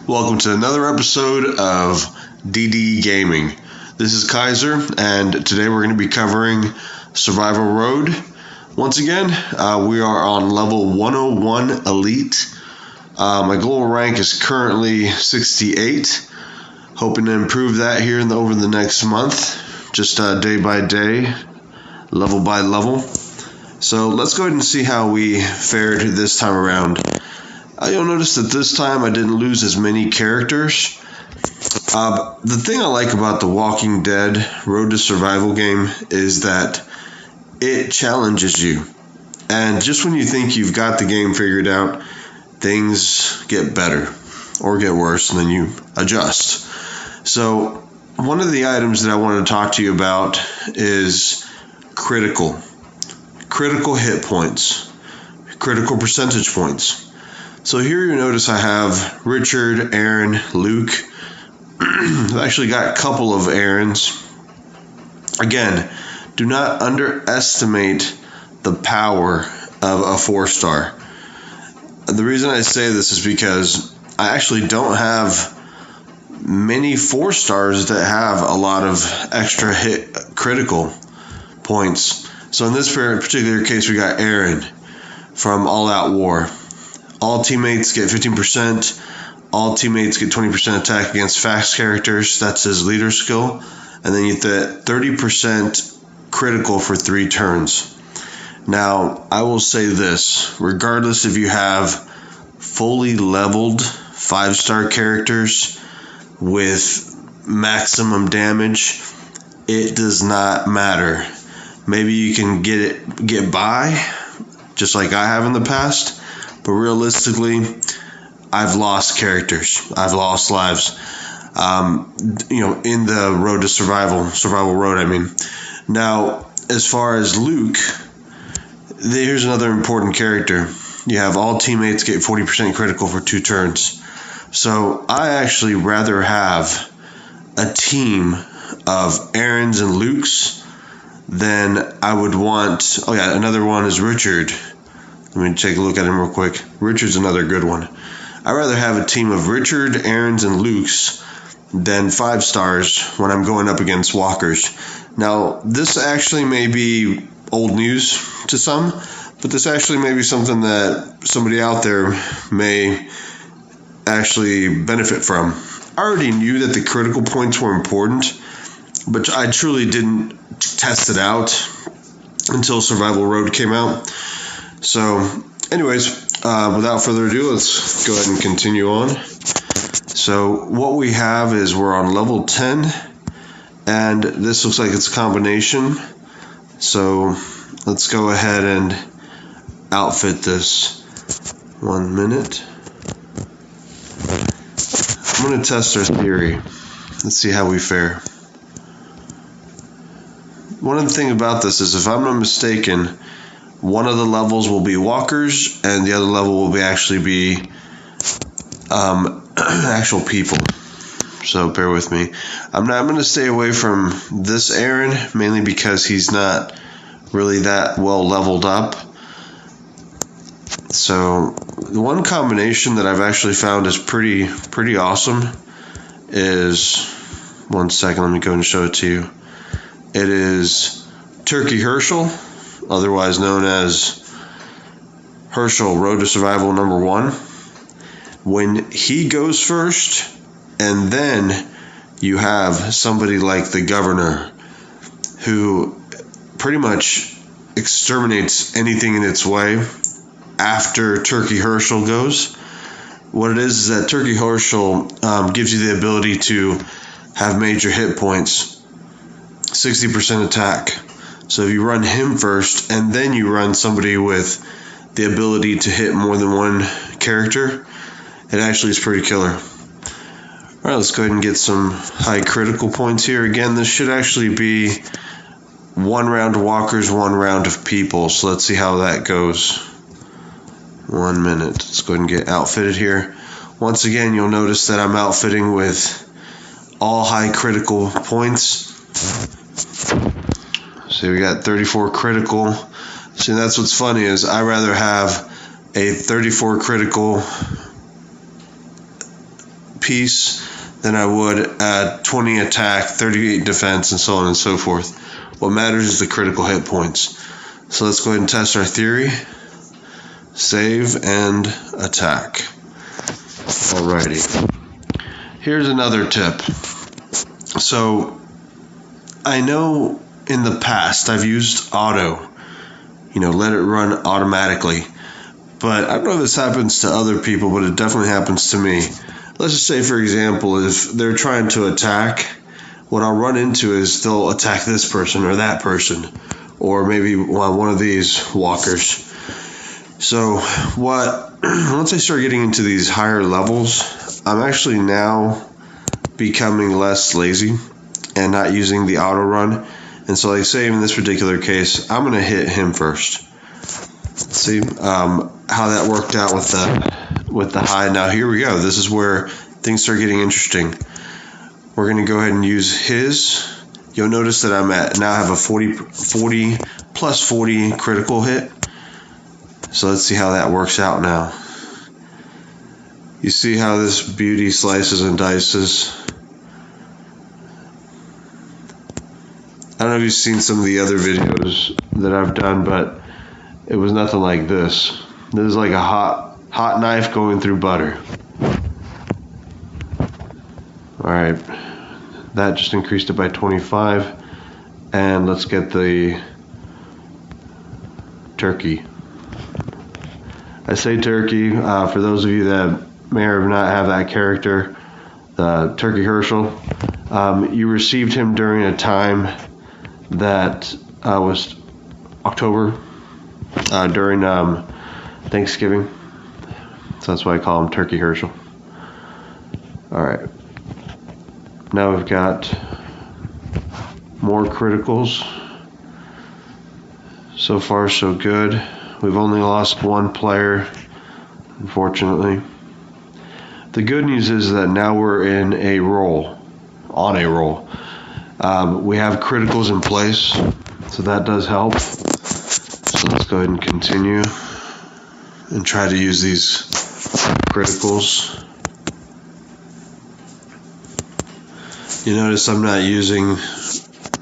Welcome to another episode of DD Gaming. This is Kaiser, and today we're going to be covering Survival Road. Once again, we are on level 101 Elite. My global rank is currently 68. Hoping to improve that here over the next month, just day by day, level by level. So let's go ahead and see how we fared this time around. You'll notice that this time I didn't lose as many characters. The thing I like about the Walking Dead Road to Survival game is that it challenges you. And just when you think you've got the game figured out, things get better or get worse, and then you adjust. So one of the items that I wanted to talk to you about is critical hit points, critical percentage points. So here you notice I have Richard, Aaron, Luke. I've actually got a couple of Aarons. Again, do not underestimate the power of a 4-star. The reason I say this is because I actually don't have many 4-stars that have a lot of extra hit critical points. So in this particular case, we got Aaron from All Out War. All teammates get 15%. All teammates get 20% attack against fast characters. That's his leader skill. And then you get 30% critical for 3 turns. Now, I will say this. Regardless if you have fully leveled 5-star characters with maximum damage, it does not matter. Maybe you can get by, just like I have in the past. But realistically, I've lost characters. I've lost lives. In the road to survival road, I mean. Now, as far as Luke, here's another important character. You have all teammates get 40% critical for 2 turns. So I actually rather have a team of Aarons and Lukes than I would want. Oh yeah, another one is Richard. Let me take a look at him real quick. Richard's another good one. I'd rather have a team of Richard, Aarons, and Lukes than 5-stars when I'm going up against walkers. Now, this actually may be old news to some, but this actually may be something that somebody out there may actually benefit from. I already knew that the critical points were important, but I truly didn't test it out until Survival Road came out. So, anyways, without further ado, let's go ahead and continue on. So, what we have is we're on level 10, and this looks like it's a combination. So, let's go ahead and outfit this. 1 minute. I'm going to test our theory. Let's see how we fare. One of the things about this is, if I'm not mistaken, one of the levels will be walkers, and the other level will be actually actual people. So bear with me. I'm going to stay away from this Aaron, mainly because he's not really that well leveled up. So the one combination that I've actually found is pretty awesome is, one second, let me go and show it to you. It is Turkey Herschel, otherwise known as Herschel Road to Survival number 1. When he goes first, and then you have somebody like the Governor, who pretty much exterminates anything in its way after Turkey Herschel goes. What it is that Turkey Herschel gives you the ability to have major hit points, 60% attack. So if you run him first, and then you run somebody with the ability to hit more than one character, it actually is pretty killer. Alright, let's go ahead and get some high critical points here. Again, this should actually be 1 round of walkers, 1 round of people. So let's see how that goes. 1 minute. Let's go ahead and get outfitted here. Once again, you'll notice that I'm outfitting with all high critical points. So we got 34 critical. See, that's what's funny is I rather have a 34 critical piece than I would at 20 attack, 38 defense, and so on and so forth. What matters is the critical hit points. So let's go ahead and test our theory. Save and attack. Alrighty. Here's another tip. So I know in the past I've used auto, let it run automatically. But I don't know if this happens to other people, but it definitely happens to me. Let's just say, for example, if they're trying to attack, what I'll run into is they'll attack this person or that person, or maybe one of these walkers. So once I start getting into these higher levels, I'm actually now becoming less lazy and not using the auto run. And so, like, say in this particular case, I'm going to hit him first. See how that worked out with the high. Now here we go. This is where things start getting interesting. We're going to go ahead and use his. You'll notice that now have a 40 plus 40 critical hit. So let's see how that works out now. You see how this beauty slices and dices. I don't know if you've seen some of the other videos that I've done, but it was nothing like this. This is like a hot knife going through butter. Alright, that just increased it by 25. And let's get the turkey. I say turkey, for those of you that may or may not have that character, Turkey Herschel. You received him during a time that was October, during Thanksgiving. So that's why I call him Turkey Herschel. Alright. Now we've got more criticals. So far, so good. We've only lost one player, unfortunately. The good news is that now we're on a roll. We have criticals in place, so that does help. So let's go ahead and continue and try to use these criticals. You notice I'm not using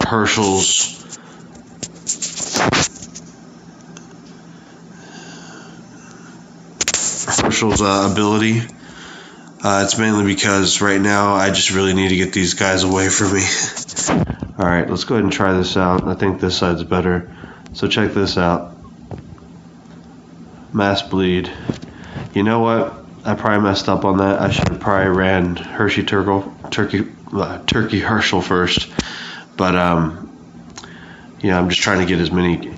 Herschel's ability. It's mainly because right now I just really need to get these guys away from me. Alright, let's go ahead and try this out. I think this side's better. So check this out. Mass bleed. You know what? I probably messed up on that. I should have probably ran Turkey Herschel first. But I'm just trying to get as many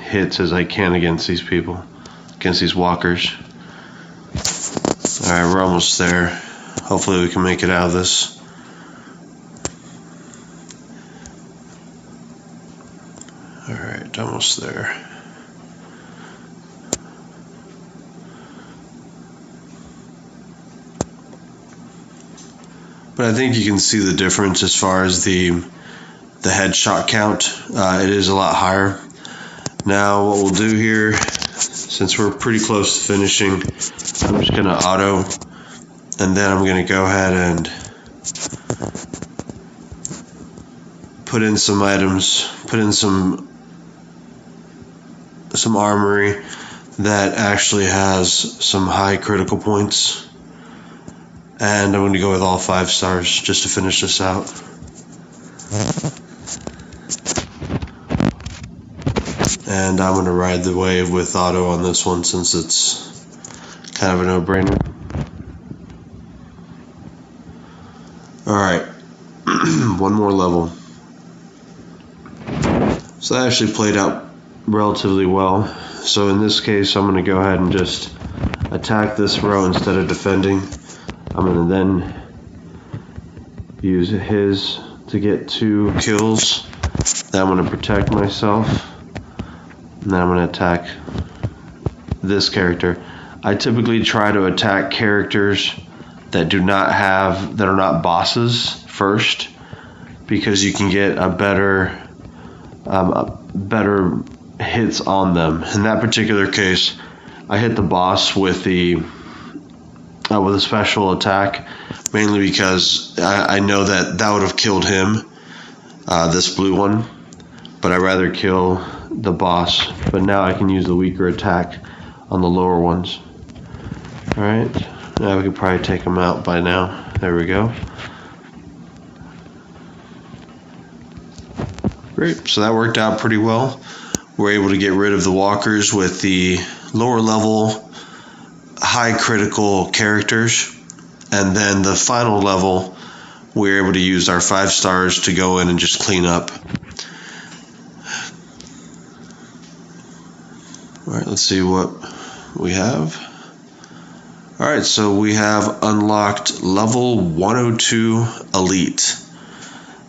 hits as I can against these people, against these walkers. Alright, we're almost there. Hopefully we can make it out of this. Alright, almost there. But I think you can see the difference as far as the headshot count. It is a lot higher. Now what we'll do here, since we're pretty close to finishing, I'm just going to auto, and then I'm going to go ahead and put in some items, put in some armory that actually has some high critical points. And I'm going to go with all 5 stars just to finish this out. And I'm going to ride the wave with auto on this one since it's kind of a no-brainer. Alright, one more level. So that actually played out relatively well. So in this case, I'm going to go ahead and just attack this row instead of defending. I'm going to then use his to get 2 kills. Then I'm going to protect myself. And then I'm going to attack this character. I typically try to attack characters that are not bosses first, because you can get a better hits on them. In that particular case, I hit the boss with the with a special attack, mainly because I know that would have killed him, this blue one, but I'd rather kill the boss. But now I can use the weaker attack on the lower ones. Alright, now we could probably take them out by now. There we go. Great, so that worked out pretty well. We're able to get rid of the walkers with the lower level high critical characters, and then the final level we're able to use our 5 stars to go in and just clean up. Alright, let's see what we have. Alright, so we have unlocked level 102 Elite.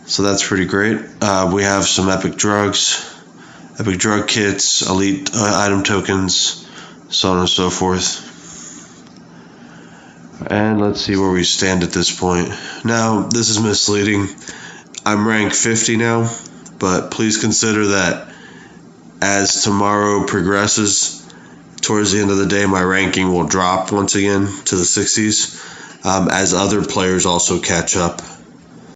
So that's pretty great. We have some epic drugs, epic drug kits, elite item tokens, so on and so forth. And let's see where we stand at this point. Now, this is misleading. I'm rank 50 now, but please consider that as tomorrow progresses, towards the end of the day, my ranking will drop once again to the 60s, as other players also catch up.